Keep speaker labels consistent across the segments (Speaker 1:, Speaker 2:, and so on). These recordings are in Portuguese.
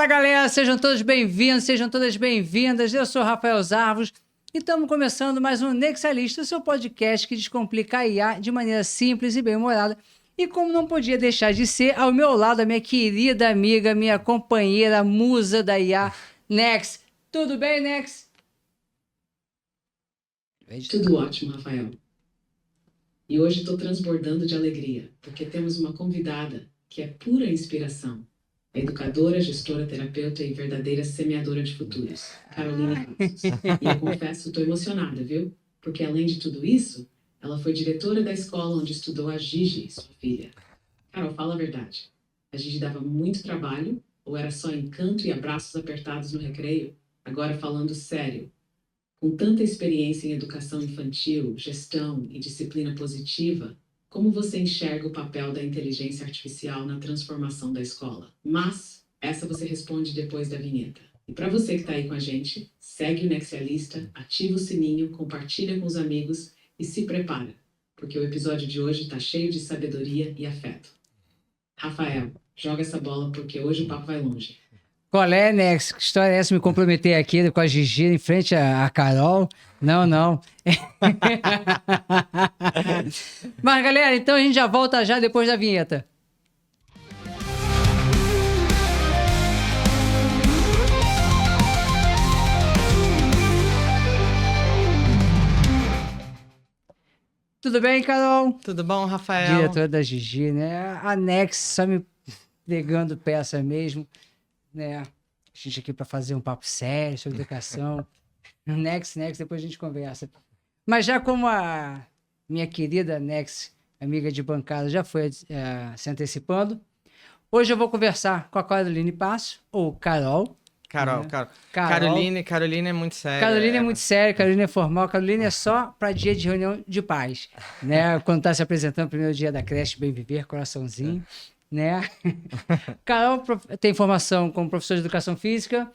Speaker 1: Galera, sejam todos bem-vindos, sejam todas bem-vindas. Eu sou Rafael Zarvos e estamos começando mais um Nexialista, o seu podcast que descomplica a IA de maneira simples e bem-humorada. E como não podia deixar de ser, ao meu lado, a minha querida amiga, minha companheira, musa da IA, Nex. Tudo bem, Nex?
Speaker 2: Tudo ótimo, Rafael. E hoje estou transbordando de alegria, porque temos uma convidada que é pura inspiração. A educadora, gestora, terapeuta e verdadeira semeadora de futuros, Carolina Passos. E eu confesso, estou emocionada, viu? Porque além de tudo isso, ela foi diretora da escola onde estudou a Gigi, sua filha. Carol, fala a verdade. A Gigi dava muito trabalho ou era só encanto e abraços apertados no recreio? Agora falando sério. Com tanta experiência em educação infantil, gestão e disciplina positiva, como você enxerga o papel da inteligência artificial na transformação da escola? Mas essa você responde depois da vinheta. E para você que está aí com a gente, segue o Nexialista, ativa o sininho, compartilha com os amigos e se prepara, porque o episódio de hoje está cheio de sabedoria e afeto. Rafael, joga essa bola porque hoje o papo vai longe.
Speaker 1: Qual é, Nex? Que história é essa? Me comprometer aqui com a Gigi em frente à Carol? Não. Mas, galera, então a gente já volta já depois da vinheta. Tudo bem, Carol?
Speaker 3: Tudo bom, Rafael?
Speaker 1: Diretora da Gigi, né? A Nex só me pegando peça mesmo, né? A gente aqui para fazer um papo sério sobre educação. Nex, depois a gente conversa. Mas já como a minha querida Nex, amiga de bancada, já foi se antecipando, hoje eu vou conversar com a Caroline Passo, ou Carol.
Speaker 3: Carol.
Speaker 1: Carol.
Speaker 3: Caroline é muito séria.
Speaker 1: Caroline é muito séria, Caroline é formal, Caroline é só para dia de reunião de pais, né? Quando está se apresentando, primeiro dia da creche, Bem Viver, coraçãozinho, né? Carol tem formação como professor de educação física,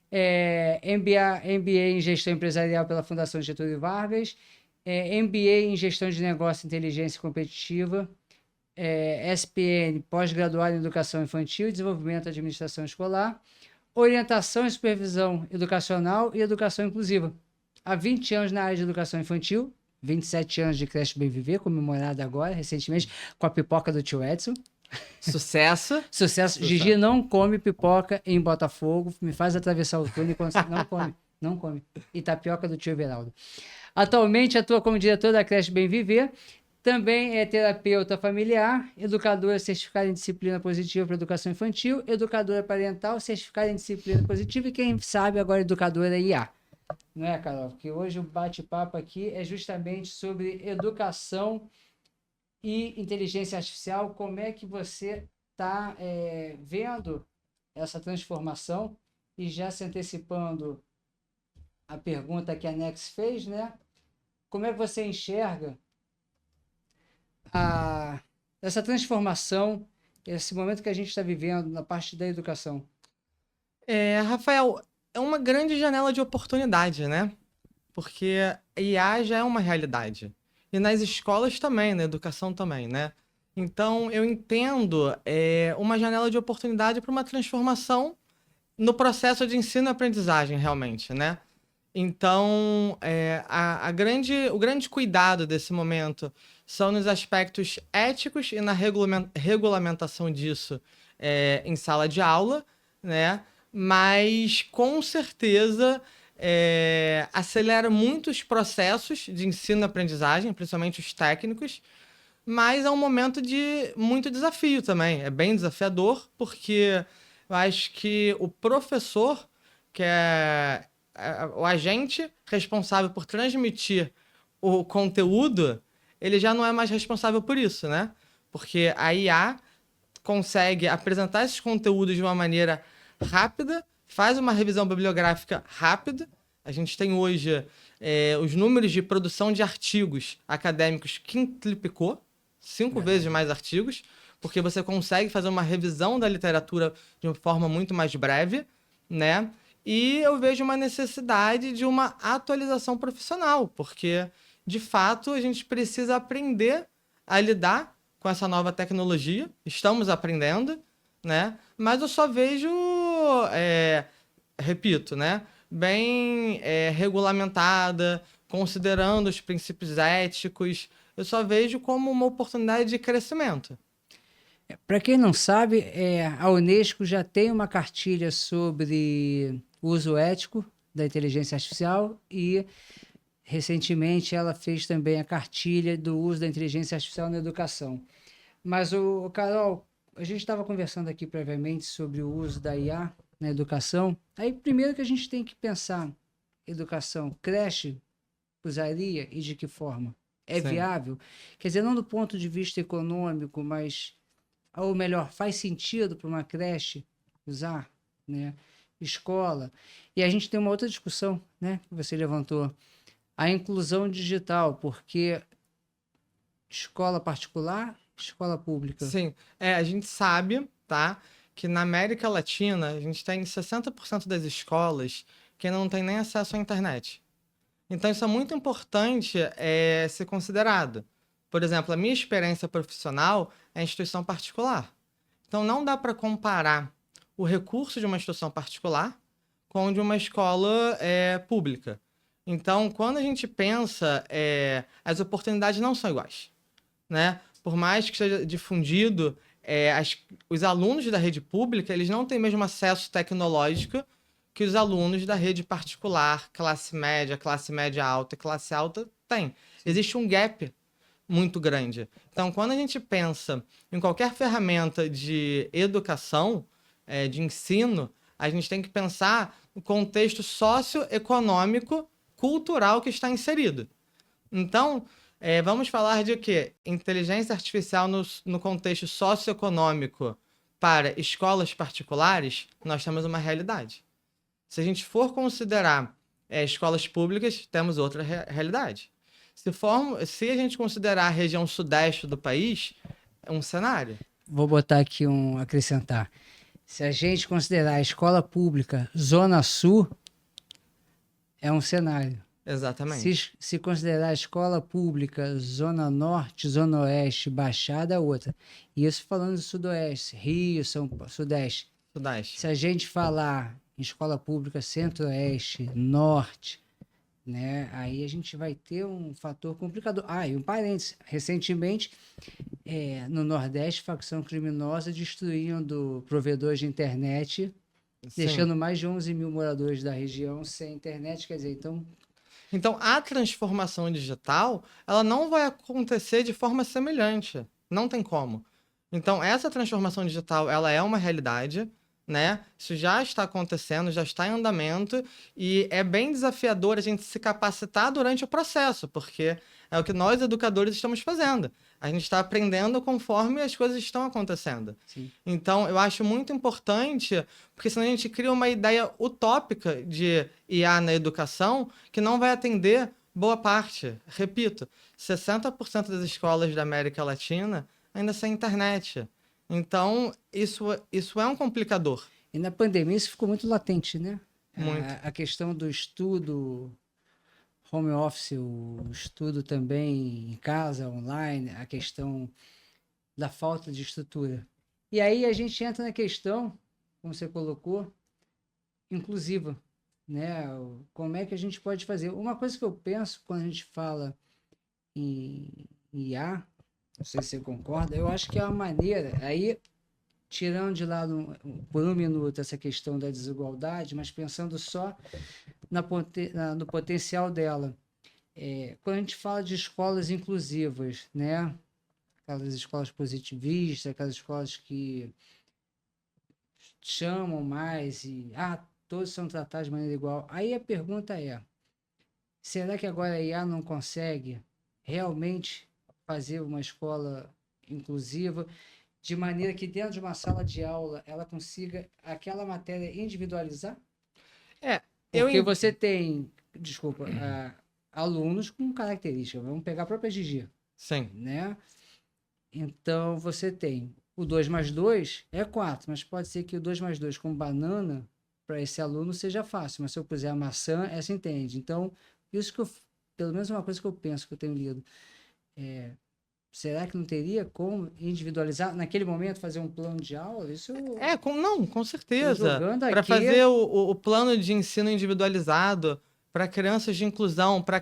Speaker 1: MBA em gestão empresarial pela Fundação Getúlio Vargas, MBA em gestão de negócio, inteligência competitiva, SPN, pós-graduado em educação infantil e desenvolvimento da administração escolar, orientação e supervisão educacional e educação inclusiva. Há 20 anos na área de educação infantil, 27 anos de creche Bem Viver, comemorada agora, recentemente, com a pipoca do tio Edson.
Speaker 3: Sucesso.
Speaker 1: Gigi não come pipoca em Botafogo, me faz atravessar o túnel quando não come. E tapioca do tio Everaldo. Atualmente atua como diretor da creche Bem Viver, também é terapeuta familiar, educadora certificada em disciplina positiva para educação infantil, educadora parental certificada em disciplina positiva e quem sabe agora educadora IA. Não é, Carol? Porque hoje o bate-papo aqui é justamente sobre educação e inteligência artificial. Como é que você está vendo essa transformação e já se antecipando a pergunta que a Nex fez, né? Como é que você enxerga essa transformação, esse momento que a gente está vivendo na parte da educação?
Speaker 3: Rafael, é uma grande janela de oportunidade, né? Porque a IA já é uma realidade. E nas escolas também, na educação também, né? Então, eu entendo uma janela de oportunidade para uma transformação no processo de ensino e aprendizagem, realmente, né? Então, o grande cuidado desse momento são nos aspectos éticos e na regulamentação disso em sala de aula, né? Mas, com certeza, acelera muitos processos de ensino e aprendizagem, principalmente os técnicos, mas é um momento de muito desafio também. É bem desafiador, porque eu acho que o professor, que é o agente responsável por transmitir o conteúdo, ele já não é mais responsável por isso, né? Porque a IA consegue apresentar esses conteúdos de uma maneira rápida, faz uma revisão bibliográfica rápida. A gente tem hoje os números de produção de artigos acadêmicos quintuplicou, 5 vezes mais artigos, porque você consegue fazer uma revisão da literatura de uma forma muito mais breve, né? E eu vejo uma necessidade de uma atualização profissional, porque, de fato, a gente precisa aprender a lidar com essa nova tecnologia. Estamos aprendendo, né? Mas eu só vejo repito, né, bem regulamentada, considerando os princípios éticos. Eu só vejo como uma oportunidade de crescimento.
Speaker 1: Para quem não sabe, a Unesco já tem uma cartilha sobre uso ético da inteligência artificial e, recentemente, ela fez também a cartilha do uso da inteligência artificial na educação. Mas, Carol, a gente estava conversando aqui previamente sobre o uso da IA na educação. Aí, primeiro que a gente tem que pensar, educação, creche usaria e de que forma? É
Speaker 3: Sim.
Speaker 1: viável? Quer dizer, não do ponto de vista econômico, mas, ou melhor, faz sentido para uma creche usar, né? Escola. E a gente tem uma outra discussão, né, que você levantou, a inclusão digital, porque escola particular, escola pública.
Speaker 3: Sim, a gente sabe, tá, que na América Latina a gente tem 60% das escolas que não tem nem acesso à internet. Então isso é muito importante ser considerado. Por exemplo, a minha experiência profissional é em instituição particular. Então não dá para comparar o recurso de uma instituição particular com o de uma escola pública. Então, quando a gente pensa, as oportunidades não são iguais, né? Por mais que seja difundido, os alunos da rede pública, eles não têm mesmo acesso tecnológico que os alunos da rede particular, classe média alta e classe alta têm. Existe um gap muito grande. Então, quando a gente pensa em qualquer ferramenta de educação, de ensino, a gente tem que pensar no contexto socioeconômico, cultural que está inserido. Então, vamos falar de quê? Inteligência artificial no contexto socioeconômico para escolas particulares, nós temos uma realidade. Se a gente for considerar escolas públicas, temos outra realidade. Se a gente considerar a região sudeste do país, é um cenário.
Speaker 1: Vou botar aqui acrescentar. Se a gente considerar a escola pública Zona Sul, é um cenário.
Speaker 3: Exatamente.
Speaker 1: Se considerar a escola pública Zona Norte, Zona Oeste, Baixada, é outra. Isso falando do Sudoeste, Rio, Sudeste.
Speaker 3: Sudeste.
Speaker 1: Se a gente falar em escola pública Centro-Oeste, Norte, né, aí a gente vai ter um fator complicador. E um parênteses. Recentemente, no Nordeste, facção criminosa destruindo provedores de internet, deixando mais de 11 mil moradores da região sem internet. Quer dizer,
Speaker 3: Então, a transformação digital, ela não vai acontecer de forma semelhante. Não tem como. Então, essa transformação digital, ela é uma realidade, né? Isso já está acontecendo, já está em andamento e é bem desafiador a gente se capacitar durante o processo, porque é o que nós, educadores, estamos fazendo. A gente está aprendendo conforme as coisas estão acontecendo.
Speaker 1: Sim.
Speaker 3: Então, eu acho muito importante, porque senão a gente cria uma ideia utópica de IA na educação que não vai atender boa parte. Repito, 60% das escolas da América Latina ainda sem internet. Então, isso é um complicador.
Speaker 1: E na pandemia isso ficou muito latente, né?
Speaker 3: Muito.
Speaker 1: A questão do estudo home office, o estudo também em casa, online, a questão da falta de estrutura. E aí a gente entra na questão, como você colocou, inclusiva, né? Como é que a gente pode fazer? Uma coisa que eu penso quando a gente fala em IA, não sei se você concorda, eu acho que é uma maneira, aí tirando de lado por um minuto essa questão da desigualdade, mas pensando só no potencial dela. Quando a gente fala de escolas inclusivas, né? Aquelas escolas positivistas, aquelas escolas que chamam mais e todos são tratados de maneira igual. Aí a pergunta é, será que agora a IA não consegue realmente fazer uma escola inclusiva de maneira que dentro de uma sala de aula ela consiga aquela matéria individualizar? Porque você tem, alunos com características, vamos pegar a própria Gigi.
Speaker 3: Sim.
Speaker 1: Né? Então você tem o 2+2 é 4, mas pode ser que o 2+2 com banana para esse aluno seja fácil, mas se eu puser a maçã, essa entende. Então, isso que pelo menos uma coisa que eu penso, que eu tenho lido, Será que não teria como individualizar, naquele momento, fazer um plano de aula? Isso
Speaker 3: Com certeza.
Speaker 1: jogando
Speaker 3: Para
Speaker 1: aqui.
Speaker 3: fazer o plano de ensino individualizado para crianças de inclusão, para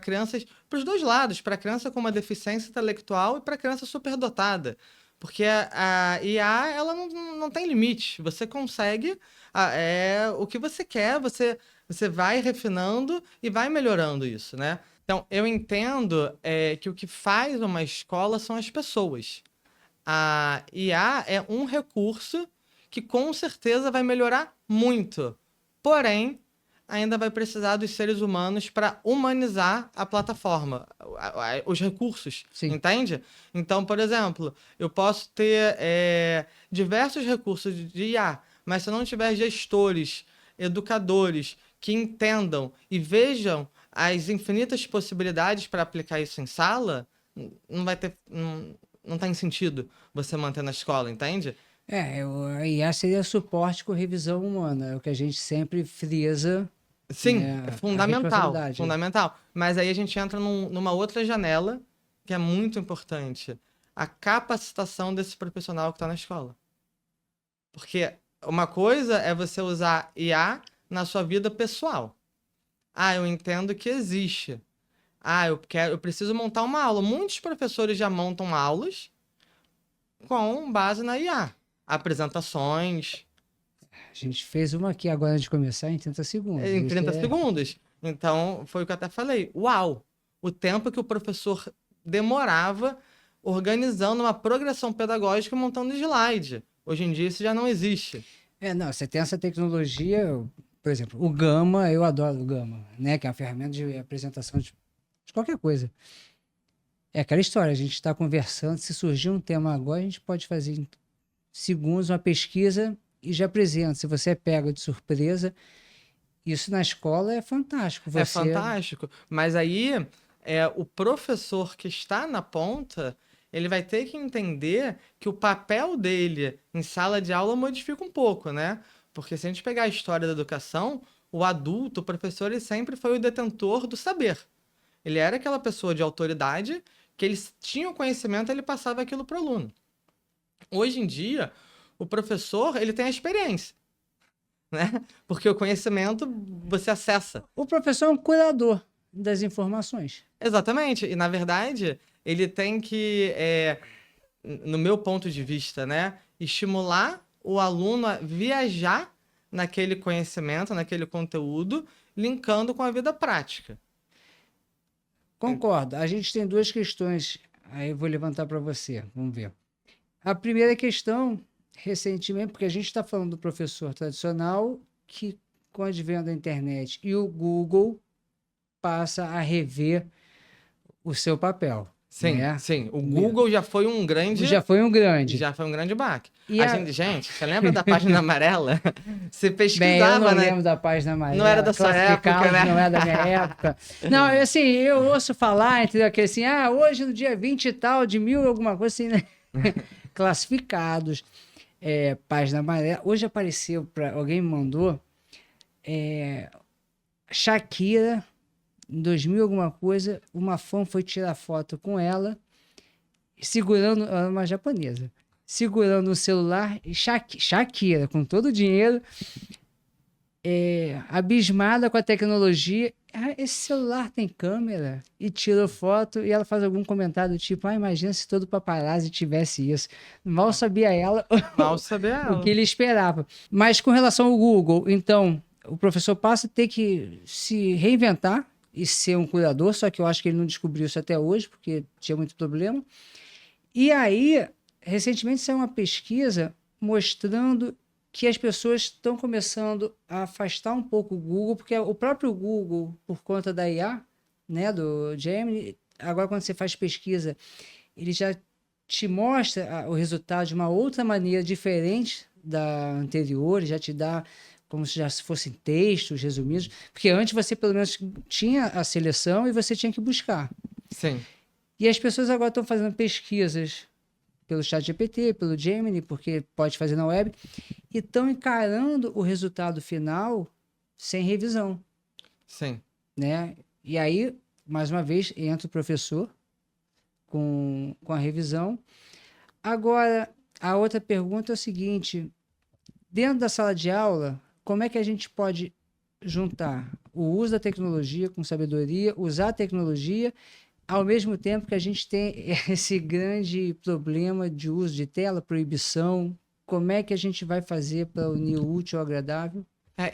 Speaker 3: os dois lados, para criança com uma deficiência intelectual e para criança superdotada. Porque a IA, ela não tem limite. Você consegue o que você quer, você vai refinando e vai melhorando isso, né? Então, eu entendo que o que faz uma escola são as pessoas. A IA é um recurso que com certeza vai melhorar muito. Porém, ainda vai precisar dos seres humanos para humanizar a plataforma, os recursos,
Speaker 1: Sim.
Speaker 3: entende? Então, por exemplo, eu posso ter diversos recursos de IA, mas se eu não tiver gestores, educadores que entendam e vejam as infinitas possibilidades para aplicar isso em sala, não vai ter, não tem sentido você manter na escola, entende?
Speaker 1: A IA seria suporte com revisão humana, é o que a gente sempre frisa.
Speaker 3: Sim,
Speaker 1: né,
Speaker 3: é
Speaker 1: a
Speaker 3: fundamental,
Speaker 1: responsabilidade.
Speaker 3: fundamental. Mas aí a gente entra numa outra janela que é muito importante, a capacitação desse profissional que está na escola. Porque uma coisa é você usar IA na sua vida pessoal. Eu entendo que existe. Eu preciso montar uma aula. Muitos professores já montam aulas com base na IA. Apresentações.
Speaker 1: A gente fez uma aqui agora antes de começar em 30 segundos.
Speaker 3: Em 30
Speaker 1: Isso
Speaker 3: segundos. Então, foi o que eu até falei. Uau! O tempo que o professor demorava organizando uma progressão pedagógica e montando slide. Hoje em dia isso já não existe.
Speaker 1: Não, você tem essa tecnologia, por exemplo, o Gama, eu adoro o Gama, né? Que é uma ferramenta de apresentação de qualquer coisa. É aquela história, a gente está conversando, se surgir um tema agora, a gente pode fazer em segundos uma pesquisa e já apresenta. Se você é pego de surpresa, isso na escola é fantástico.
Speaker 3: É fantástico, mas aí o professor que está na ponta, ele vai ter que entender que o papel dele em sala de aula modifica um pouco, né? Porque se a gente pegar a história da educação, o adulto, o professor, ele sempre foi o detentor do saber. Ele era aquela pessoa de autoridade que ele tinha o conhecimento, ele passava aquilo para o aluno. Hoje em dia, o professor, ele tem a experiência, né? Porque o conhecimento você acessa.
Speaker 1: O professor é um curador das informações.
Speaker 3: Exatamente. E, na verdade, ele tem que, no meu ponto de vista, né, estimular o aluno a viajar naquele conhecimento, naquele conteúdo, linkando com a vida prática.
Speaker 1: Concordo. A gente tem duas questões, aí eu vou levantar para você, vamos ver. A primeira questão, recentemente, porque a gente está falando do professor tradicional que, com o advento da internet e o Google, passa a rever o seu papel.
Speaker 3: Sim,
Speaker 1: né?
Speaker 3: sim. O Google já foi um grande...
Speaker 1: Já foi um grande.
Speaker 3: Já foi um grande baque.
Speaker 1: E
Speaker 3: Gente, você lembra da página amarela? Você pesquisava,
Speaker 1: Bem, eu não
Speaker 3: né?
Speaker 1: lembro da página amarela.
Speaker 3: Não era da sua época, né?
Speaker 1: Não era da minha época. Não, assim, eu ouço falar, entendeu? Que assim, hoje no dia 20 e tal, de 1000 alguma coisa assim, né? Classificados. Página amarela. Hoje apareceu, alguém me mandou, Shakira, em 2000 alguma coisa, uma fã foi tirar foto com ela, segurando, ela é uma japonesa, segurando o celular, e Shakira, com todo o dinheiro, abismada com a tecnologia, esse celular tem câmera, e tirou foto, e ela faz algum comentário do tipo, imagina se todo paparazzi tivesse isso. Mal sabia ela, o que ele esperava. Mas com relação ao Google, então, o professor passa a ter que se reinventar e ser um curador, só que eu acho que ele não descobriu isso até hoje, porque tinha muito problema. E aí, recentemente saiu uma pesquisa mostrando que as pessoas estão começando a afastar um pouco o Google, porque o próprio Google, por conta da IA, né, do Gemini, agora quando você faz pesquisa, ele já te mostra o resultado de uma outra maneira diferente da anterior, já te dá como se já fossem textos resumidos, porque antes você pelo menos tinha a seleção e você tinha que buscar.
Speaker 3: Sim.
Speaker 1: E as pessoas agora estão fazendo pesquisas pelo ChatGPT, pelo Gemini, porque pode fazer na web, e estão encarando o resultado final sem revisão.
Speaker 3: Sim.
Speaker 1: Né? E aí, mais uma vez, entra o professor com a revisão. Agora, a outra pergunta é o seguinte: dentro da sala de aula, como é que a gente pode juntar o uso da tecnologia com sabedoria, usar a tecnologia, ao mesmo tempo que a gente tem esse grande problema de uso de tela, proibição? Como é que a gente vai fazer para unir o útil ao agradável?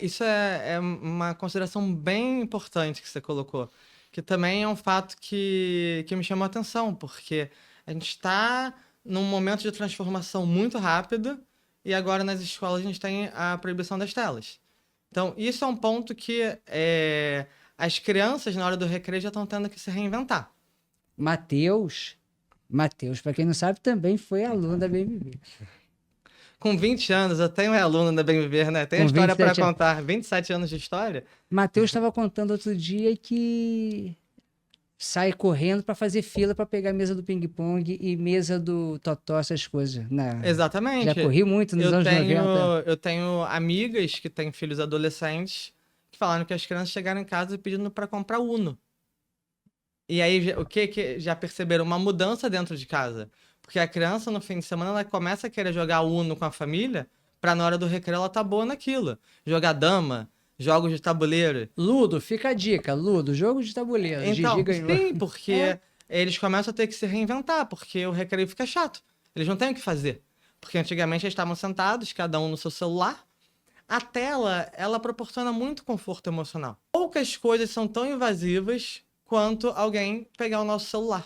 Speaker 3: Isso é uma consideração bem importante que você colocou, que também é um fato que me chamou a atenção, porque a gente está num momento de transformação muito rápida e agora nas escolas a gente tem a proibição das telas. Então, isso é um ponto que as crianças, na hora do recreio, já estão tendo que se reinventar.
Speaker 1: Matheus, para quem não sabe, também foi aluno da BMB.
Speaker 3: Com 20 anos, eu tenho aluno da Bem Viver, né? Tem a história para contar. 27 anos de história.
Speaker 1: Matheus estava contando outro dia que sai correndo para fazer fila para pegar a mesa do ping-pong e mesa do totó, essas coisas.
Speaker 3: Exatamente.
Speaker 1: Já corri muito nos anos 90.
Speaker 3: Eu tenho amigas que têm filhos adolescentes que falaram que as crianças chegaram em casa pedindo para comprar Uno. E aí, o que já perceberam? Uma mudança dentro de casa. Porque a criança, no fim de semana, ela começa a querer jogar Uno com a família, pra na hora do recreio ela tá boa naquilo. Jogar dama, jogos de tabuleiro.
Speaker 1: Ludo, fica a dica. Ludo, jogo de tabuleiro.
Speaker 3: Então, sim, porque eles começam a ter que se reinventar, porque o recreio fica chato. Eles não têm o que fazer. Porque antigamente eles estavam sentados, cada um no seu celular. A tela, ela proporciona muito conforto emocional. Poucas coisas são tão invasivas quanto alguém pegar o nosso celular.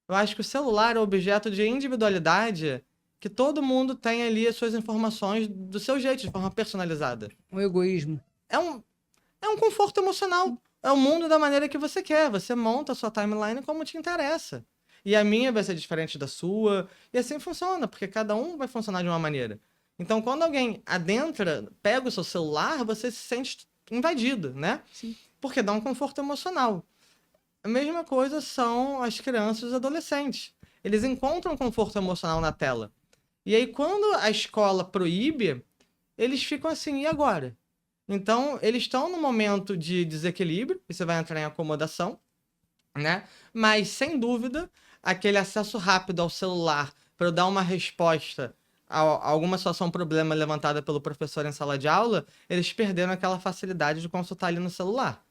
Speaker 3: Eu acho que o celular é um objeto de individualidade que todo mundo tem ali as suas informações do seu jeito, de forma personalizada.
Speaker 1: Um egoísmo.
Speaker 3: É um conforto emocional. É o mundo da maneira que você quer. Você monta a sua timeline como te interessa. E a minha vai ser diferente da sua. E assim funciona, porque cada um vai funcionar de uma maneira. Então, quando alguém adentra, pega o seu celular, você se sente invadido, né?
Speaker 1: Sim.
Speaker 3: Porque dá um conforto emocional. A mesma coisa são as crianças e os adolescentes. Eles encontram conforto emocional na tela. E aí, quando a escola proíbe, eles ficam assim, e agora? Então, eles estão num momento de desequilíbrio, e você vai entrar em acomodação, né? Mas, sem dúvida, aquele acesso rápido ao celular para eu dar uma resposta a alguma situação, problema levantada pelo professor em sala de aula, eles perderam aquela facilidade de consultar ali no celular.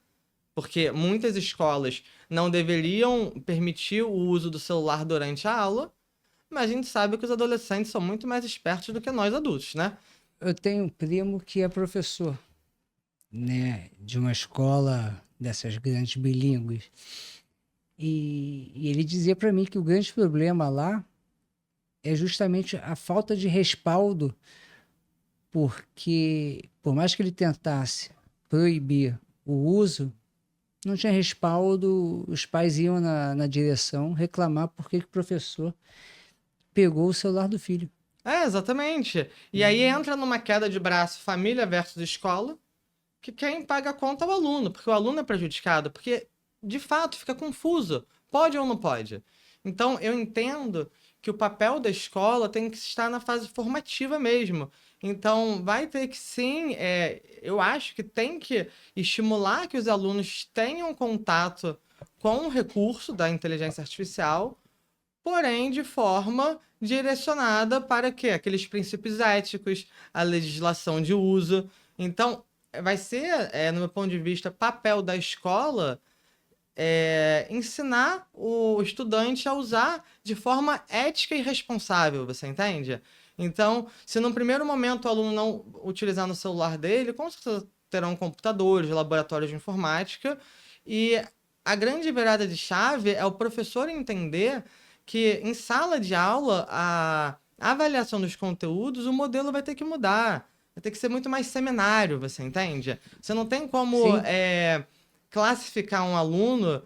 Speaker 3: Porque muitas escolas não deveriam permitir o uso do celular durante a aula, mas a gente sabe que os adolescentes são muito mais espertos do que nós adultos, né?
Speaker 1: Eu tenho um primo que é professor, né, de uma escola dessas grandes bilíngues. E ele dizia para mim que o grande problema lá é justamente a falta de respaldo, porque por mais que ele tentasse proibir o uso, não tinha respaldo, os pais iam na direção reclamar porque que o professor pegou o celular do filho.
Speaker 3: Exatamente. E aí entra numa queda de braço família versus escola, que quem paga a conta é o aluno, porque o aluno é prejudicado, porque de fato fica confuso, pode ou não pode. Então eu entendo que o papel da escola tem que estar na fase formativa mesmo. Então, vai ter que sim, eu acho que tem que estimular que os alunos tenham contato com o recurso da inteligência artificial, porém de forma direcionada para quê? Aqueles princípios éticos, a legislação de uso. Então, vai ser, no meu ponto de vista, papel da escola ensinar o estudante a usar de forma ética e responsável, você entende? Então, se num primeiro momento o aluno não utilizar no celular dele, com certeza terão computadores, laboratórios de informática, e a grande virada de chave é o professor entender que em sala de aula, a avaliação dos conteúdos, o modelo vai ter que mudar, vai ter que ser muito mais seminário, você entende? Você não tem como classificar um aluno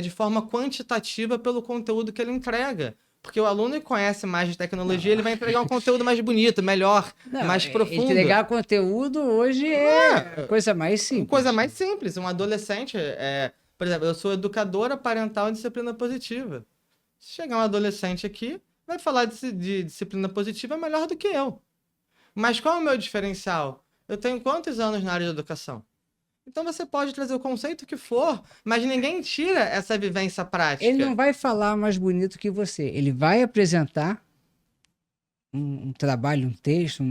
Speaker 3: de forma quantitativa pelo conteúdo que ele entrega. Porque o aluno que conhece mais de tecnologia, ele vai entregar um conteúdo mais bonito, melhor, mais profundo.
Speaker 1: Entregar conteúdo hoje é coisa mais simples.
Speaker 3: Coisa mais simples. Um adolescente, por exemplo, eu sou educadora parental em disciplina positiva. Se chegar um adolescente aqui, vai falar de disciplina positiva melhor do que eu. Mas qual é o meu diferencial? Eu tenho quantos anos na área de educação? Então você pode trazer o conceito que for, mas ninguém tira essa vivência prática.
Speaker 1: Ele não vai falar mais bonito que você. Ele vai apresentar um trabalho, um texto,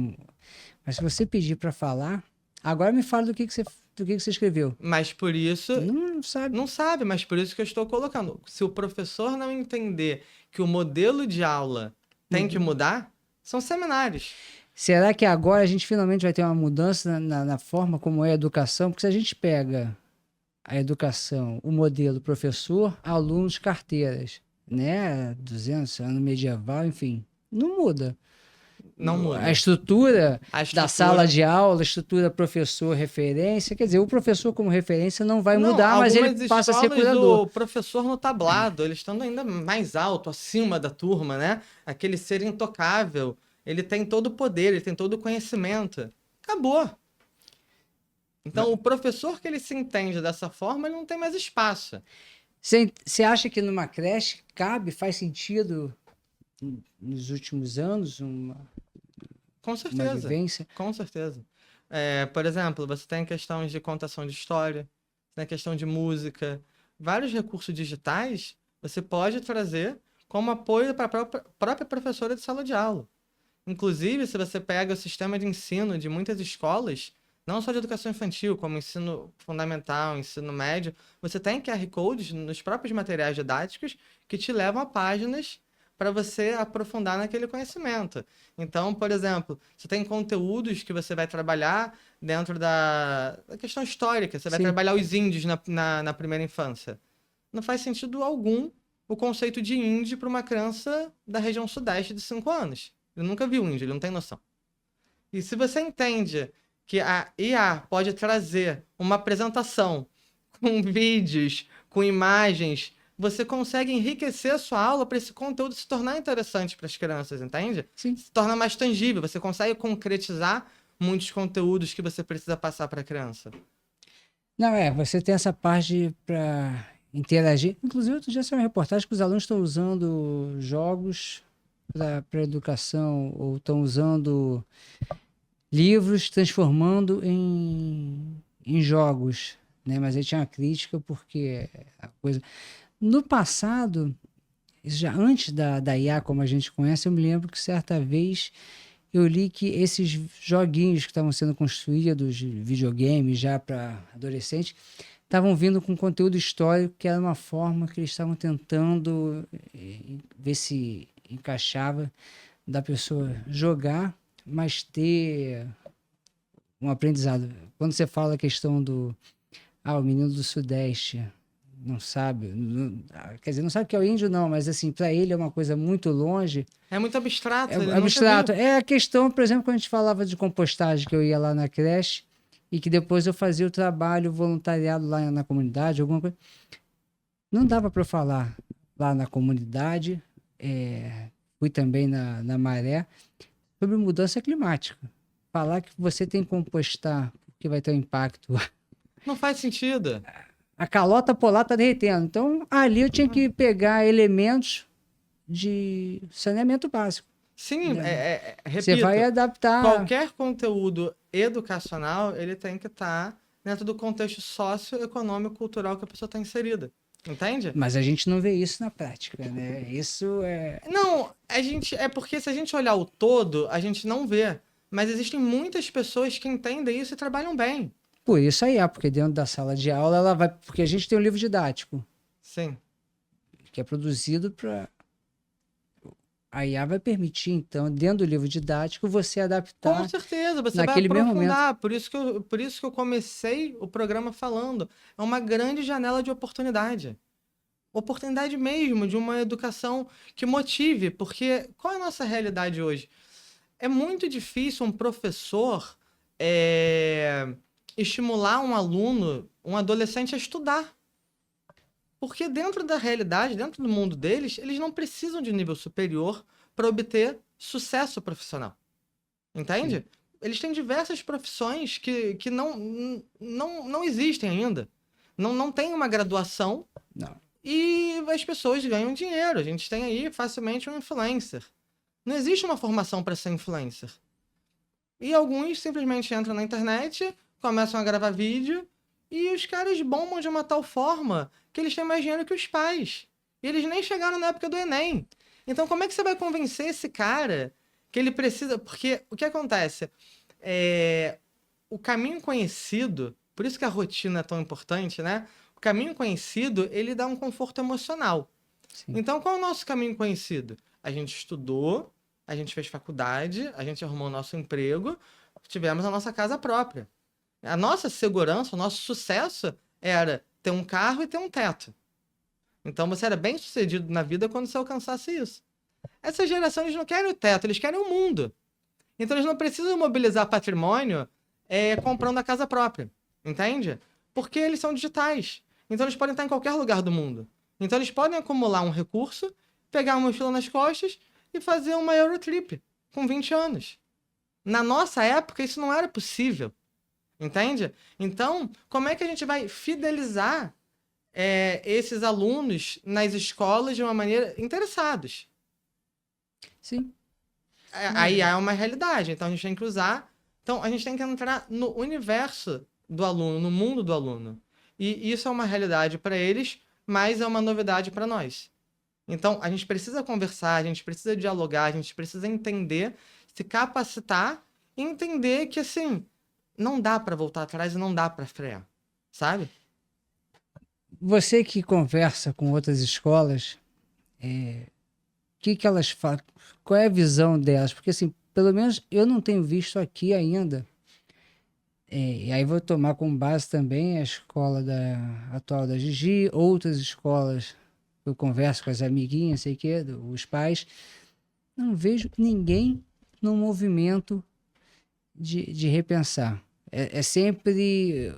Speaker 1: mas se você pedir para falar, agora me fala do que você escreveu.
Speaker 3: Mas por isso,
Speaker 1: Não sabe.
Speaker 3: não sabe, mas por isso que eu estou colocando. Se o professor não entender que o modelo de aula tem que mudar, são seminários.
Speaker 1: Será que agora a gente finalmente vai ter uma mudança na forma como é a educação? Porque se a gente pega a educação, o modelo professor, alunos, carteiras, né? 200 anos medieval, enfim, não muda.
Speaker 3: Não muda.
Speaker 1: A estrutura
Speaker 3: A
Speaker 1: da
Speaker 3: estrutura-
Speaker 1: sala de aula, a estrutura professor referência, quer dizer, o professor como referência não vai
Speaker 3: Não,
Speaker 1: mudar, mas ele
Speaker 3: algumas
Speaker 1: passa a ser
Speaker 3: escolas,
Speaker 1: curador.
Speaker 3: o professor no tablado, ele estando ainda mais alto, acima da turma, né? Aquele ser intocável. Ele tem todo o poder, ele tem todo o conhecimento. Acabou. Então, o professor que ele se entende dessa forma, ele não tem mais espaço.
Speaker 1: Você acha que numa creche faz sentido nos últimos anos
Speaker 3: Com
Speaker 1: uma
Speaker 3: certeza.
Speaker 1: vivência?
Speaker 3: Com certeza. Por exemplo, você tem questões de contação de história, você tem questão de música, vários recursos digitais você pode trazer como apoio para a própria professora de sala de aula. Inclusive, se você pega o sistema de ensino de muitas escolas, não só de educação infantil, como ensino fundamental, ensino médio, você tem QR Codes nos próprios materiais didáticos que te levam a páginas para você aprofundar naquele conhecimento. Então, por exemplo, você tem conteúdos que você vai trabalhar dentro da questão histórica, você vai
Speaker 1: Sim.
Speaker 3: trabalhar os índios na primeira infância. Não faz sentido algum o conceito de índio para uma criança da região sudeste de 5 anos. Ele nunca viu índio, ele não tem noção. E se você entende que a IA pode trazer uma apresentação com vídeos, com imagens, você consegue enriquecer a sua aula para esse conteúdo se tornar interessante para as crianças, entende?
Speaker 1: Sim.
Speaker 3: Se torna mais tangível, você consegue concretizar muitos conteúdos que você precisa passar para a criança.
Speaker 1: Não, você tem essa parte para interagir. Inclusive, outro dia saiu uma reportagem que os alunos estão usando jogos para educação, ou estão usando livros, transformando em jogos, né? Mas aí tinha uma crítica porque a coisa... No passado, isso já antes da IA como a gente conhece, eu me lembro que certa vez eu li que esses joguinhos que estavam sendo construídos, videogames já para adolescentes, estavam vindo com conteúdo histórico, que era uma forma que eles estavam tentando ver se encaixava da pessoa jogar, mas ter um aprendizado. Quando você fala a questão do o menino do Sudeste não sabe, quer dizer, não sabe o que é o índio não, mas assim, para ele é uma coisa muito longe.
Speaker 3: É muito abstrato. ele
Speaker 1: É
Speaker 3: nunca
Speaker 1: abstrato.
Speaker 3: viu.
Speaker 1: É a questão, por exemplo, quando a gente falava de compostagem, que eu ia lá na creche e que depois eu fazia o trabalho voluntariado lá na comunidade, alguma coisa. Não dava para eu falar lá na comunidade, fui também na Maré, sobre mudança climática. Falar que você tem que compostar, que vai ter um impacto.
Speaker 3: Não faz sentido.
Speaker 1: A calota polar está derretendo. Então, ali eu tinha que pegar elementos de saneamento básico.
Speaker 3: Sim, repito.
Speaker 1: Você vai adaptar.
Speaker 3: Qualquer conteúdo educacional, ele tem que estar dentro do contexto socioeconômico, cultural que a pessoa está inserida. Entende?
Speaker 1: Mas a gente não vê isso na prática, né? Isso é...
Speaker 3: Não, é porque se a gente olhar o todo, a gente não vê. Mas existem muitas pessoas que entendem isso e trabalham bem.
Speaker 1: Por isso aí porque dentro da sala de aula ela vai... Porque a gente tem um livro didático,
Speaker 3: Sim.
Speaker 1: que é produzido para... A IA vai permitir, então, dentro do livro didático, você adaptar...
Speaker 3: Com certeza, você vai
Speaker 1: naquele mesmo
Speaker 3: aprofundar. Por isso que eu comecei o programa falando. É uma grande janela de oportunidade. Oportunidade mesmo de uma educação que motive. Porque qual é a nossa realidade hoje? É muito difícil um professor estimular um aluno, um adolescente a estudar. Porque dentro da realidade, dentro do mundo deles, eles não precisam de nível superior para obter sucesso profissional. Entende?
Speaker 1: Sim.
Speaker 3: Eles têm diversas profissões que não existem ainda. Não tem uma graduação
Speaker 1: Não.
Speaker 3: e as pessoas ganham dinheiro. A gente tem aí facilmente um influencer. Não existe uma formação para ser influencer. E alguns simplesmente entram na internet, começam a gravar vídeo E os caras bombam de uma tal forma que eles têm mais dinheiro que os pais. E eles nem chegaram na época do Enem. Então, como é que você vai convencer esse cara que ele precisa... Porque o que acontece? O caminho conhecido, por isso que a rotina é tão importante, né? O caminho conhecido, ele dá um conforto emocional.
Speaker 1: Sim.
Speaker 3: Então, qual é o nosso caminho conhecido? A gente estudou, a gente fez faculdade, a gente arrumou o nosso emprego, tivemos a nossa casa própria. A nossa segurança, o nosso sucesso era ter um carro e ter um teto. Então, você era bem sucedido na vida quando você alcançasse isso. Essas gerações não querem o teto, eles querem o mundo. Então, eles não precisam mobilizar patrimônio comprando a casa própria. Entende? Porque eles são digitais. Então, eles podem estar em qualquer lugar do mundo. Então, eles podem acumular um recurso, pegar uma mochila nas costas e fazer uma Eurotrip com 20 anos. Na nossa época, isso não era possível. Entende? Então, como é que a gente vai fidelizar esses alunos nas escolas de uma maneira interessados?
Speaker 1: Sim.
Speaker 3: A IA é uma realidade, então a gente tem que usar. Então, a gente tem que entrar no universo do aluno, no mundo do aluno. E isso é uma realidade para eles, mas é uma novidade para nós. Então, a gente precisa conversar, a gente precisa dialogar, a gente precisa entender, se capacitar e entender que, assim, não dá para voltar atrás e não dá para frear, sabe?
Speaker 1: Você que conversa com outras escolas, o que elas falam? Qual é a visão delas? Porque, assim, pelo menos eu não tenho visto aqui ainda. E aí vou tomar como base também a escola atual da Gigi, outras escolas, eu converso com as amiguinhas, sei que, os pais. Não vejo ninguém no movimento de repensar. É sempre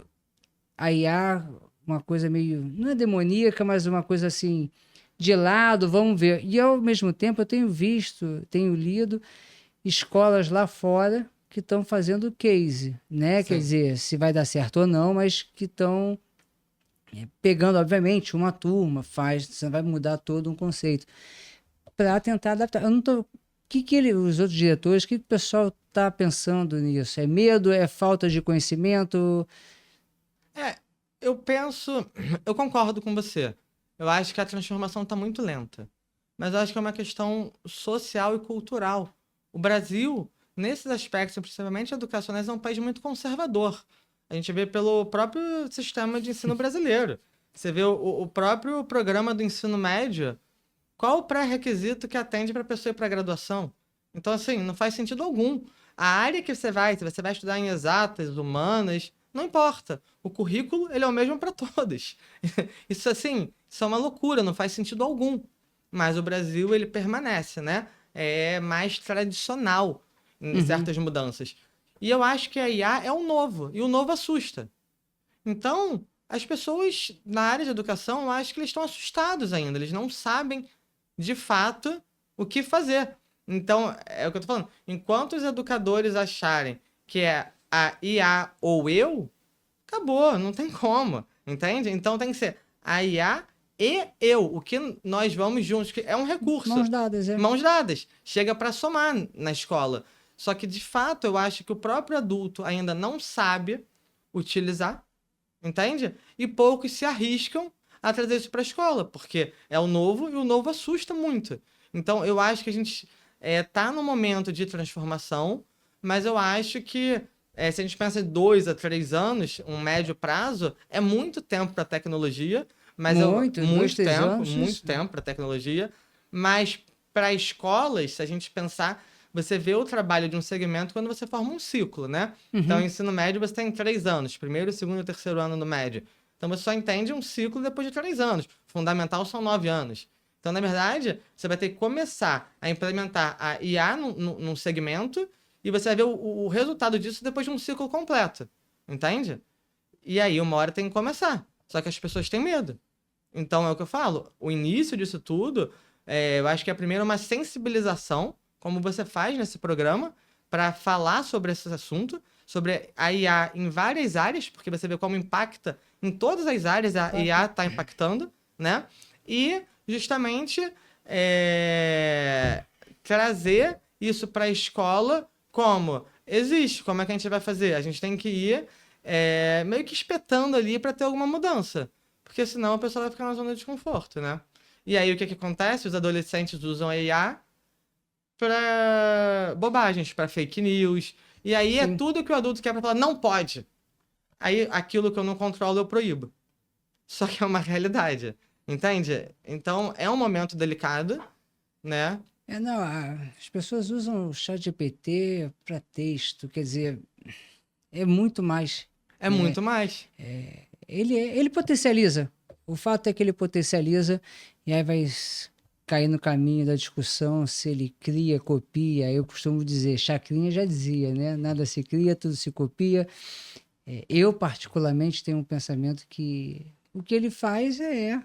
Speaker 1: a IA, uma coisa meio, não é demoníaca, mas uma coisa assim, de lado, vamos ver. E ao mesmo tempo eu tenho visto, tenho lido escolas lá fora que estão fazendo case, né?
Speaker 3: Sim.
Speaker 1: Quer dizer, se vai dar certo ou não, mas que estão pegando, obviamente, uma turma, você vai mudar todo um conceito para tentar adaptar. Eu não tô. Os outros diretores, o que o pessoal está pensando nisso? É medo? É falta de conhecimento?
Speaker 3: Eu concordo com você. Eu acho que a transformação está muito lenta. Mas eu acho que é uma questão social e cultural. O Brasil, nesses aspectos, principalmente educacionais, é um país muito conservador. A gente vê pelo próprio sistema de ensino brasileiro. Você vê o próprio programa do ensino médio, qual o pré-requisito que atende para a pessoa ir para a graduação? Então, assim, não faz sentido algum. A área que você vai estudar em exatas, humanas, não importa. O currículo, ele é o mesmo para todos. Isso, assim, isso é uma loucura, não faz sentido algum. Mas o Brasil, ele permanece, né? É mais tradicional em certas mudanças. E eu acho que a IA é o novo, e o novo assusta. Então, as pessoas na área de educação, eu acho que eles estão assustados ainda, eles não sabem, de fato, o que fazer. Então, é o que eu tô falando. Enquanto os educadores acharem que é a IA ou eu, acabou, não tem como, entende? Então tem que ser a IA e eu, o que nós vamos juntos, que é um recurso.
Speaker 1: Mãos dadas, é.
Speaker 3: Mãos dadas. Chega para somar na escola. Só que, de fato, eu acho que o próprio adulto ainda não sabe utilizar, entende? E poucos se arriscam a trazer isso para a escola, porque é o novo e o novo assusta muito. Então, eu acho que a gente tá no momento de transformação, mas eu acho que se a gente pensa em 2 a 3 anos, um médio prazo, é muito tempo para a tecnologia, mas
Speaker 1: Muito, 2, 3 anos,
Speaker 3: muito
Speaker 1: isso.
Speaker 3: tempo para a tecnologia, mas para escolas, se a gente pensar, você vê o trabalho de um segmento quando você forma um ciclo, né? Então, ensino médio você tem 3 anos, primeiro, segundo e terceiro ano no médio. Então, você só entende um ciclo depois de 3 anos. Fundamental são 9 anos. Então, na verdade, você vai ter que começar a implementar a IA num segmento e você vai ver o resultado disso depois de um ciclo completo. Entende? E aí, uma hora tem que começar. Só que as pessoas têm medo. Então, é o que eu falo. O início disso tudo, eu acho que é primeiro uma sensibilização, como você faz nesse programa, para falar sobre esse assunto, sobre a IA em várias áreas, porque você vê como impacta em todas as áreas, a IA está impactando, né? E, justamente, trazer isso para a escola como existe. Como é que a gente vai fazer? A gente tem que ir meio que espetando ali para ter alguma mudança. Porque senão a pessoa vai ficar na zona de desconforto, né? E aí o que acontece? Os adolescentes usam a IA para bobagens, para fake news. E aí é
Speaker 1: Sim.
Speaker 3: tudo que o adulto quer para falar, não pode. Aí aquilo que eu não controlo eu proíbo. Só que é uma realidade, entende? Então é um momento delicado, né?
Speaker 1: Não, as pessoas usam o ChatGPT para texto, quer dizer, é muito mais.
Speaker 3: É muito mais.
Speaker 1: Ele potencializa. O fato é que ele potencializa e aí vai cair no caminho da discussão se ele cria, copia. Eu costumo dizer, Chacrinha já dizia, né? Nada se cria, tudo se copia. Eu, particularmente, tenho um pensamento que o que ele faz é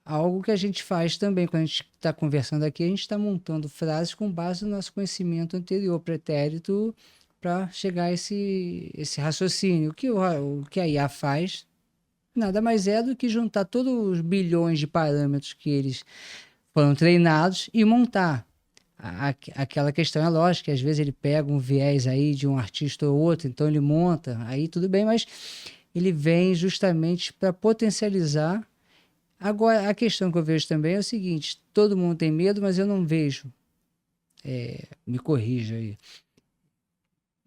Speaker 1: algo que a gente faz também. Quando a gente está conversando aqui, a gente está montando frases com base no nosso conhecimento anterior, pretérito, para chegar a esse raciocínio. O que a IA faz nada mais é do que juntar todos os bilhões de parâmetros que eles foram treinados e montar. Aquela questão é lógica, que às vezes ele pega um viés aí de um artista ou outro, então ele monta, aí tudo bem, mas ele vem justamente para potencializar. Agora, a questão que eu vejo também é o seguinte, todo mundo tem medo, mas eu não vejo, me corrija aí,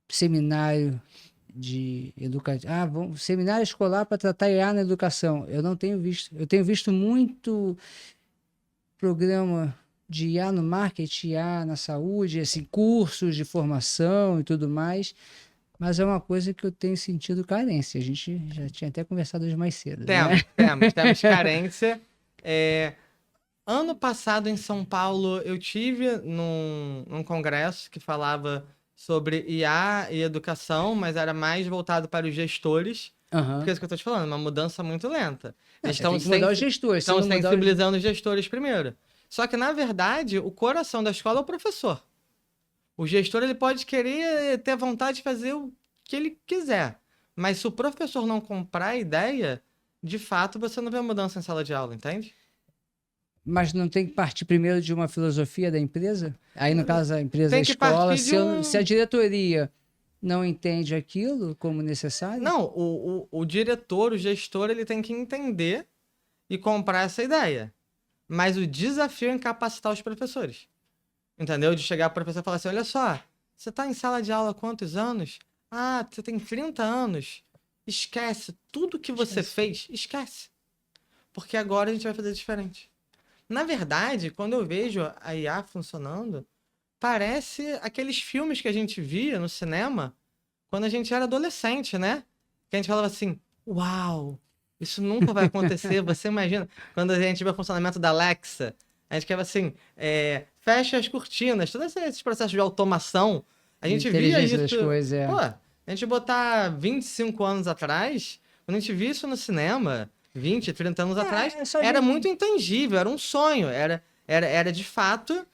Speaker 1: seminário de educação, seminário escolar para tratar IA na educação, eu não tenho visto, eu tenho visto muito programa de IA no marketing, IA na saúde, assim, cursos de formação e tudo mais, mas é uma coisa que eu tenho sentido carência. A gente já tinha até conversado hoje mais cedo, né?
Speaker 3: Temos carência. Ano passado, em São Paulo, eu tive num congresso que falava sobre IA e educação, mas era mais voltado para os gestores. Porque é isso que eu estou te falando, uma mudança muito lenta.
Speaker 1: Eles estão mudar os gestores.
Speaker 3: Estão sensibilizando os gestores primeiro. Só que, na verdade, o coração da escola é o professor. O gestor ele pode querer ter vontade de fazer o que ele quiser. Mas se o professor não comprar a ideia, de fato, você não vê mudança em sala de aula, entende?
Speaker 1: Mas não tem que partir primeiro de uma filosofia da empresa? Aí, no caso, a empresa, a
Speaker 3: Tem que
Speaker 1: escola,
Speaker 3: partir de
Speaker 1: se a diretoria não entende aquilo como necessário?
Speaker 3: Não, o diretor, o gestor, ele tem que entender e comprar essa ideia. Mas o desafio é capacitar os professores. Entendeu? De chegar para o professor e falar assim, olha só, você está em sala de aula há quantos anos? Ah, você tem 30 anos. Esquece. Tudo que você fez, esquece. Porque agora a gente vai fazer diferente. Na verdade, quando eu vejo a IA funcionando, parece aqueles filmes que a gente via no cinema quando a gente era adolescente, né? Que a gente falava assim, uau, isso nunca vai acontecer. Você imagina, quando a gente vê o funcionamento da Alexa, a gente ficava assim, fecha as cortinas, todos esses processos de automação, a gente via isso.
Speaker 1: Das coisas,
Speaker 3: Pô, a gente botar 25 anos atrás, quando a gente via isso no cinema, 20, 30 anos atrás, era muito intangível, era um sonho, era de fato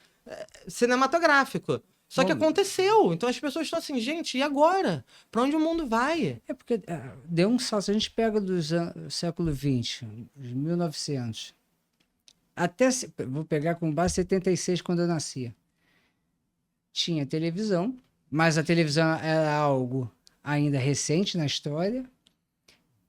Speaker 3: cinematográfico. Só que aconteceu. Então as pessoas estão assim, gente, e agora? Pra onde o mundo vai?
Speaker 1: É porque deu um salto. Se a gente pega do século XX, 1900, vou pegar com base 76, quando eu nascia. Tinha televisão, mas a televisão era algo ainda recente na história.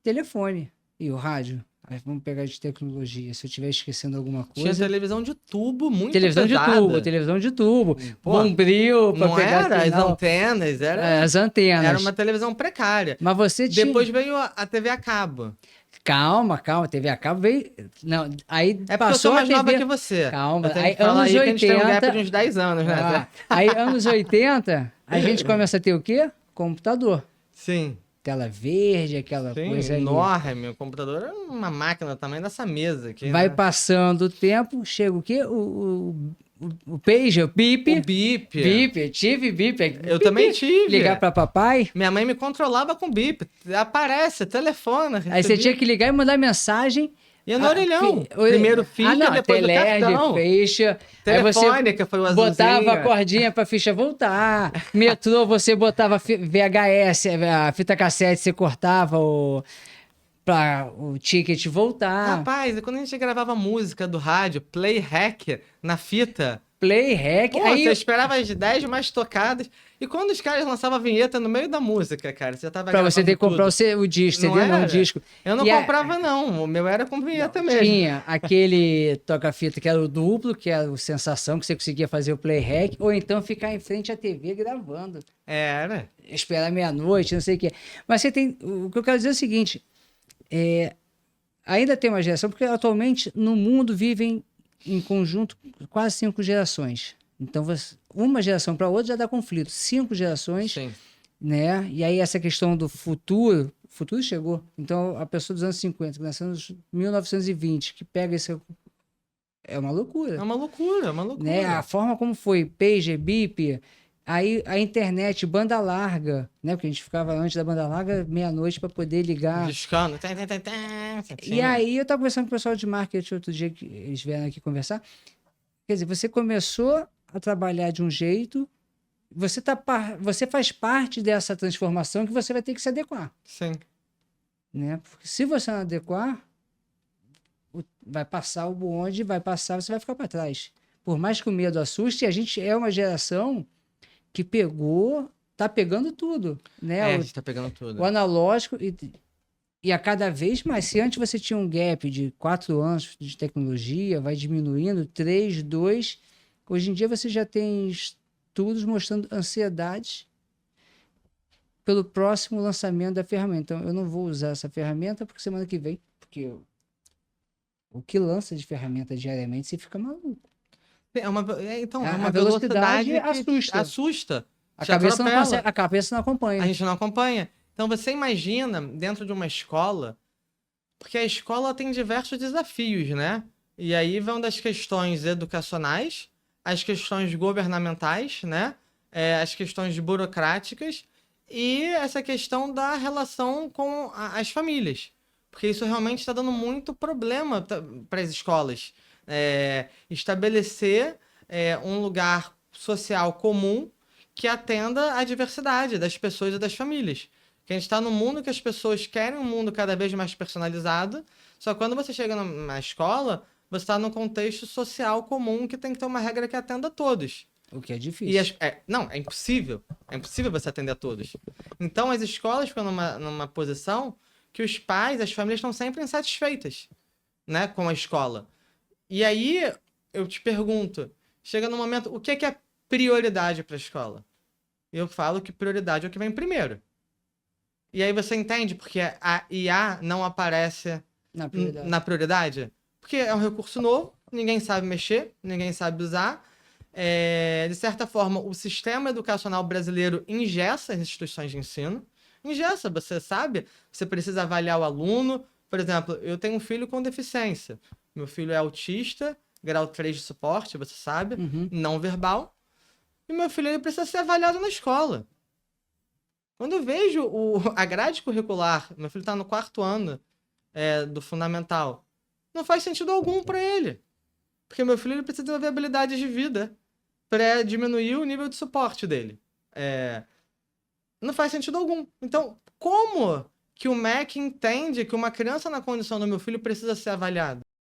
Speaker 1: Telefone e o rádio. Aí vamos pegar de tecnologia. Se eu estiver esquecendo alguma coisa.
Speaker 3: Tinha televisão de tubo, muito
Speaker 1: televisão
Speaker 3: pesada.
Speaker 1: Televisão de tubo. Bombril para pegar
Speaker 3: era as antenas,
Speaker 1: as antenas.
Speaker 3: Era uma televisão precária.
Speaker 1: Mas você tinha...
Speaker 3: Depois veio a TV a cabo.
Speaker 1: Calma, TV a cabo veio... Não, aí
Speaker 3: porque
Speaker 1: passou
Speaker 3: eu sou mais
Speaker 1: a TV...
Speaker 3: nova que você.
Speaker 1: Calma,
Speaker 3: aí anos 80... a gente tem um gap de uns 10 anos, né?
Speaker 1: Aí anos 80, a gente começa a ter o quê? Computador.
Speaker 3: Sim.
Speaker 1: Tela verde, aquela coisa
Speaker 3: enorme. O computador é uma máquina do tamanho dessa mesa aqui.
Speaker 1: Vai passando o tempo, chega o quê? O pager, o bip.
Speaker 3: O bip.
Speaker 1: Bip, tive bip.
Speaker 3: Eu também tive.
Speaker 1: Ligar para papai.
Speaker 3: Minha mãe me controlava com bip. Aparece, telefona.
Speaker 1: Aí você tinha que ligar e mandar mensagem.
Speaker 3: E no orelhão. Primeiro ficha, depois
Speaker 1: Telerd,
Speaker 3: do cartão.
Speaker 1: Ficha.
Speaker 3: Telefônica foi o azulzinho.
Speaker 1: Botava a cordinha pra ficha voltar. Metrô, você botava VHS, a fita cassete, você cortava pra o ticket voltar.
Speaker 3: Rapaz, quando a gente gravava música do rádio, play hack na fita,
Speaker 1: play hack.
Speaker 3: Pô,
Speaker 1: Aí
Speaker 3: você esperava as 10 mais tocadas. E quando os caras lançavam a vinheta no meio da música, cara, você já tava
Speaker 1: pra você ter que
Speaker 3: gravando
Speaker 1: comprar
Speaker 3: tudo.
Speaker 1: o disco,
Speaker 3: Não
Speaker 1: entendeu? Não, o
Speaker 3: era?
Speaker 1: disco.
Speaker 3: Eu não
Speaker 1: E
Speaker 3: comprava, não. O meu era com vinheta mesmo.
Speaker 1: tinha aquele toca-fita que era o duplo, que era o Sensação, que você conseguia fazer o play hack, ou então ficar em frente à TV gravando.
Speaker 3: Era.
Speaker 1: Esperar meia-noite, não sei o quê. Mas você tem. O que eu quero dizer é o seguinte: ainda tem uma geração, porque atualmente no mundo vivem em conjunto quase 5 gerações. Então, uma geração para outra já dá conflito. 5 gerações,
Speaker 3: Sim.
Speaker 1: né? E aí essa questão do futuro, o futuro chegou. Então, a pessoa dos anos 50, que nasceu em 1920, que pega esse... É uma loucura.
Speaker 3: É uma loucura, é uma loucura.
Speaker 1: Né? A forma como foi pager, bip, aí a internet, banda larga, né? Porque a gente ficava antes da banda larga, meia-noite, para poder ligar.
Speaker 3: Discando.
Speaker 1: E aí eu estava conversando com o pessoal de marketing outro dia, que eles vieram aqui conversar. Quer dizer, você começou a trabalhar de um jeito, você faz parte dessa transformação que você vai ter que se adequar.
Speaker 3: Sim.
Speaker 1: Né? Porque se você não adequar, vai passar o bonde, vai passar, você vai ficar para trás. Por mais que o medo assuste, a gente é uma geração que tá pegando tudo. Né?
Speaker 3: A gente tá pegando tudo.
Speaker 1: O analógico e a cada vez mais. Se antes você tinha um gap de 4 anos de tecnologia, vai diminuindo, 3, 2. Hoje em dia você já tem estudos mostrando ansiedade pelo próximo lançamento da ferramenta. Então, eu não vou usar essa ferramenta porque semana que vem, porque o que lança de ferramenta diariamente, você fica maluco.
Speaker 3: É uma
Speaker 1: A velocidade
Speaker 3: que assusta.
Speaker 1: A
Speaker 3: Te
Speaker 1: cabeça, não
Speaker 3: atropela.
Speaker 1: a cabeça não acompanha.
Speaker 3: A gente não acompanha. Então você imagina dentro de uma escola, porque a escola tem diversos desafios, né? E aí vão das questões educacionais, as questões governamentais, né? As questões burocráticas e essa questão da relação com as famílias. Porque isso realmente está dando muito problema para as escolas. Estabelecer um lugar social comum que atenda à diversidade das pessoas e das famílias. Que a gente está num mundo que as pessoas querem um mundo cada vez mais personalizado, só que quando você chega na escola, você está num contexto social comum que tem que ter uma regra que atenda a todos.
Speaker 1: O que é difícil.
Speaker 3: Não, é impossível. É impossível você atender a todos. Então, as escolas ficam numa posição que os pais, as famílias estão sempre insatisfeitas, né, com a escola. E aí, eu te pergunto, chega no momento, o que é prioridade para a escola? Eu falo que prioridade é o que vem primeiro. E aí você entende porque a IA não aparece na prioridade? Porque é um recurso novo, ninguém sabe mexer, ninguém sabe usar. De certa forma, o sistema educacional brasileiro engessa as instituições de ensino. Engessa, você sabe, você precisa avaliar o aluno. Por exemplo, eu tenho um filho com deficiência. Meu filho é autista, grau 3 de suporte, você sabe, não verbal. E meu filho ele precisa ser avaliado na escola. Quando eu vejo a grade curricular, meu filho está no 4º ano do fundamental, não faz sentido algum para ele. Porque meu filho ele precisa desenvolver habilidades de vida para diminuir o nível de suporte dele. Não faz sentido algum. Então, como que o MEC entende que uma criança na condição do meu filho precisa ser avaliada?